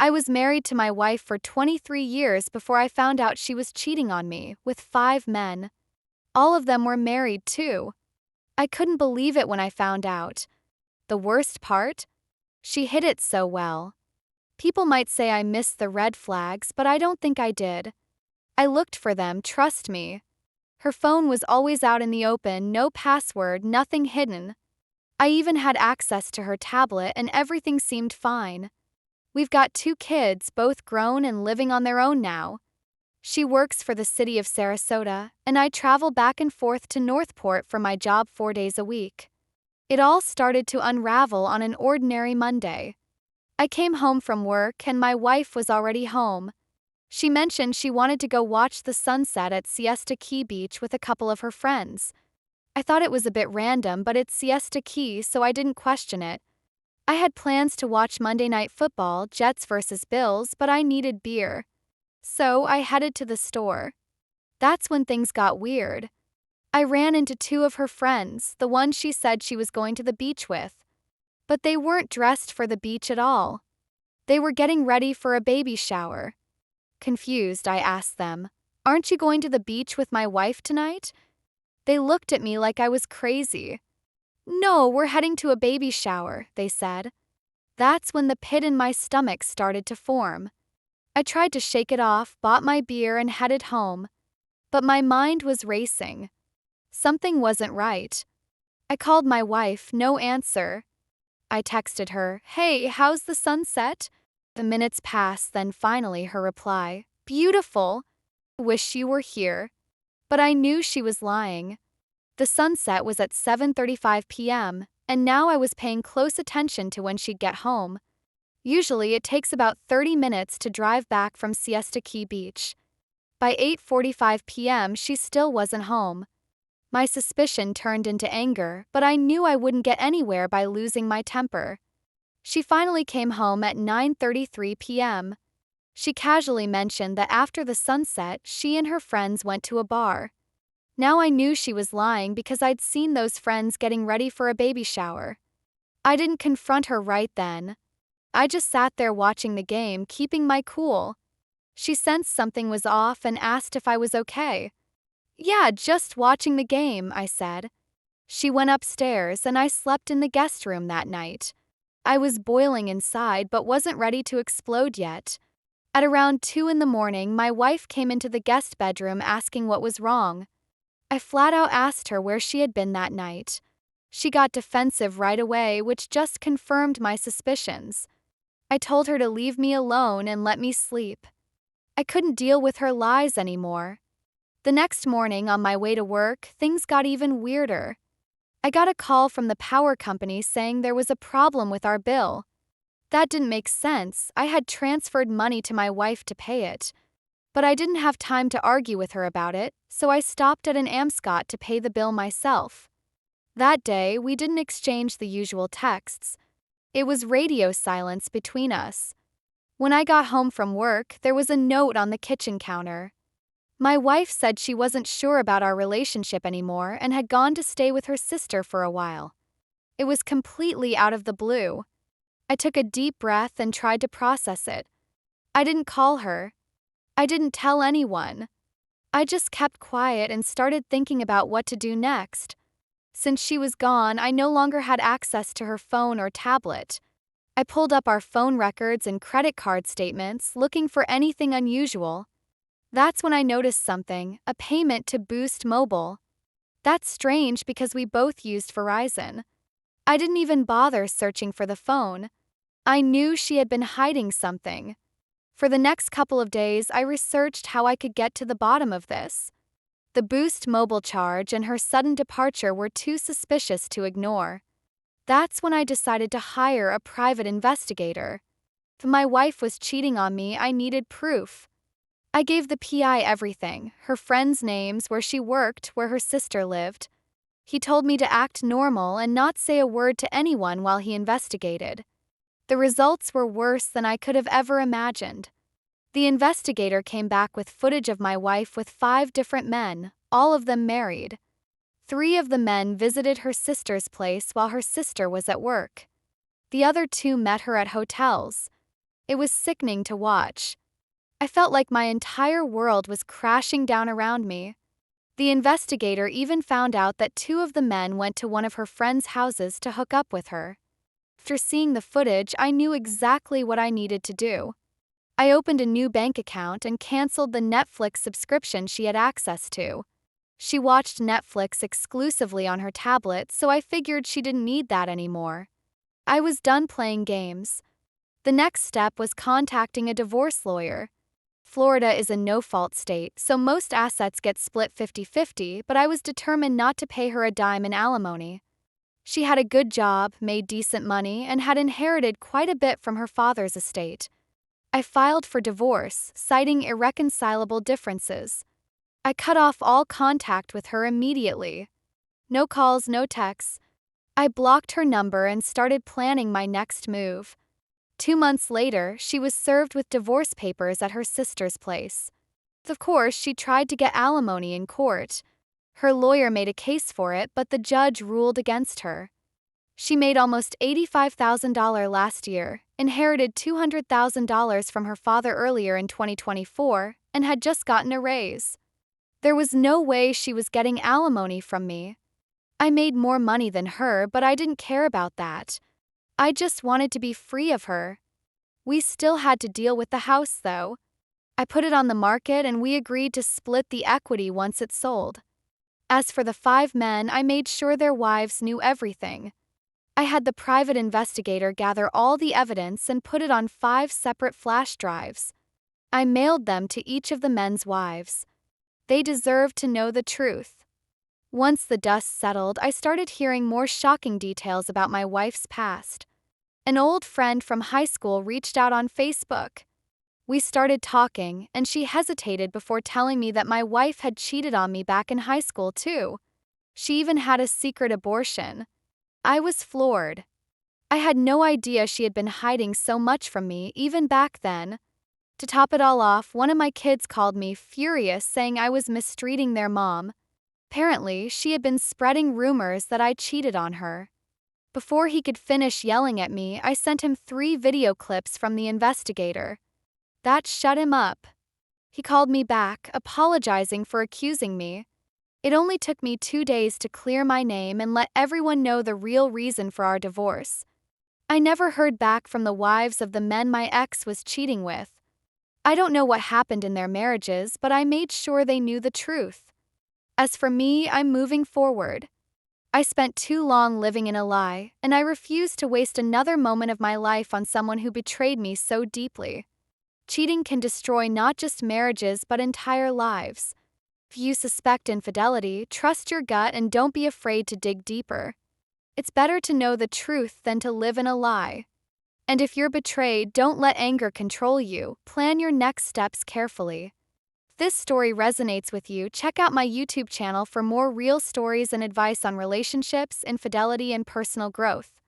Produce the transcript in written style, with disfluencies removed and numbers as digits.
I was married to my wife for 23 years before I found out she was cheating on me with 5 men. All of them were married, too. I couldn't believe it when I found out. The worst part? She hid it so well. People might say I missed the red flags, but I don't think I did. I looked for them, trust me. Her phone was always out in the open, no password, nothing hidden. I even had access to her tablet and everything seemed fine. We've got 2 kids, both grown and living on their own now. She works for the city of Sarasota, and I travel back and forth to Northport for my job 4 days a week. It all started to unravel on an ordinary Monday. I came home from work and my wife was already home. She mentioned she wanted to go watch the sunset at Siesta Key Beach with a couple of her friends. I thought it was a bit random, but it's Siesta Key, so I didn't question it. I had plans to watch Monday Night Football, Jets versus Bills, but I needed beer. So I headed to the store. That's when things got weird. I ran into 2 of her friends, the one she said she was going to the beach with. But they weren't dressed for the beach at all. They were getting ready for a baby shower. Confused, I asked them, "Aren't you going to the beach with my wife tonight?" They looked at me like I was crazy. "No, we're heading to a baby shower," they said. That's when the pit in my stomach started to form. I tried to shake it off, bought my beer, and headed home. But my mind was racing. Something wasn't right. I called my wife, no answer. I texted her, "Hey, how's the sunset?" The minutes passed, then finally her reply, "Beautiful. Wish you were here." But I knew she was lying. The sunset was at 7:35 p.m., and now I was paying close attention to when she'd get home. Usually it takes about 30 minutes to drive back from Siesta Key Beach. By 8:45 p.m. she still wasn't home. My suspicion turned into anger, but I knew I wouldn't get anywhere by losing my temper. She finally came home at 9:33 p.m. She casually mentioned that after the sunset, she and her friends went to a bar. Now I knew she was lying because I'd seen those friends getting ready for a baby shower. I didn't confront her right then. I just sat there watching the game, keeping my cool. She sensed something was off and asked if I was okay. "Yeah, just watching the game," I said. She went upstairs and I slept in the guest room that night. I was boiling inside but wasn't ready to explode yet. At around 2 in the morning, my wife came into the guest bedroom asking what was wrong. I flat out asked her where she had been that night. She got defensive right away, which just confirmed my suspicions. I told her to leave me alone and let me sleep. I couldn't deal with her lies anymore. The next morning, on my way to work, things got even weirder. I got a call from the power company saying there was a problem with our bill. That didn't make sense. I had transferred money to my wife to pay it. But I didn't have time to argue with her about it, so I stopped at an Amscot to pay the bill myself. That day, we didn't exchange the usual texts. It was radio silence between us. When I got home from work, there was a note on the kitchen counter. My wife said she wasn't sure about our relationship anymore and had gone to stay with her sister for a while. It was completely out of the blue. I took a deep breath and tried to process it. I didn't call her. I didn't tell anyone. I just kept quiet and started thinking about what to do next. Since she was gone, I no longer had access to her phone or tablet. I pulled up our phone records and credit card statements, looking for anything unusual. That's when I noticed something, a payment to Boost Mobile. That's strange because we both used Verizon. I didn't even bother searching for the phone. I knew she had been hiding something. For the next couple of days, I researched how I could get to the bottom of this. The Boost Mobile charge and her sudden departure were too suspicious to ignore. That's when I decided to hire a private investigator. If my wife was cheating on me, I needed proof. I gave the PI everything, her friends' names, where she worked, where her sister lived. He told me to act normal and not say a word to anyone while he investigated. The results were worse than I could have ever imagined. The investigator came back with footage of my wife with 5 different men, all of them married. 3 of the men visited her sister's place while her sister was at work. The other 2 met her at hotels. It was sickening to watch. I felt like my entire world was crashing down around me. The investigator even found out that two of the men went to one of her friends' houses to hook up with her. After seeing the footage, I knew exactly what I needed to do. I opened a new bank account and canceled the Netflix subscription she had access to. She watched Netflix exclusively on her tablet, so I figured she didn't need that anymore. I was done playing games. The next step was contacting a divorce lawyer. Florida is a no-fault state, so most assets get split 50-50, but I was determined not to pay her a dime in alimony. She had a good job, made decent money, and had inherited quite a bit from her father's estate. I filed for divorce, citing irreconcilable differences. I cut off all contact with her immediately. No calls, no texts. I blocked her number and started planning my next move. 2 months later, she was served with divorce papers at her sister's place. Of course, she tried to get alimony in court. Her lawyer made a case for it, but the judge ruled against her. She made almost $85,000 last year, inherited $200,000 from her father earlier in 2024, and had just gotten a raise. There was no way she was getting alimony from me. I made more money than her, but I didn't care about that. I just wanted to be free of her. We still had to deal with the house, though. I put it on the market and we agreed to split the equity once it sold. As for the 5 men, I made sure their wives knew everything. I had the private investigator gather all the evidence and put it on 5 separate flash drives. I mailed them to each of the men's wives. They deserved to know the truth. Once the dust settled, I started hearing more shocking details about my wife's past. An old friend from high school reached out on Facebook. We started talking, and she hesitated before telling me that my wife had cheated on me back in high school, too. She even had a secret abortion. I was floored. I had no idea she had been hiding so much from me, even back then. To top it all off, one of my kids called me furious, saying I was mistreating their mom. Apparently, she had been spreading rumors that I cheated on her. Before he could finish yelling at me, I sent him 3 video clips from the investigator. That shut him up. He called me back, apologizing for accusing me. It only took me 2 days to clear my name and let everyone know the real reason for our divorce. I never heard back from the wives of the men my ex was cheating with. I don't know what happened in their marriages, but I made sure they knew the truth. As for me, I'm moving forward. I spent too long living in a lie, and I refuse to waste another moment of my life on someone who betrayed me so deeply. Cheating can destroy not just marriages but entire lives. If you suspect infidelity, trust your gut and don't be afraid to dig deeper. It's better to know the truth than to live in a lie. And if you're betrayed, don't let anger control you. Plan your next steps carefully. If this story resonates with you, check out my YouTube channel for more real stories and advice on relationships, infidelity, and personal growth.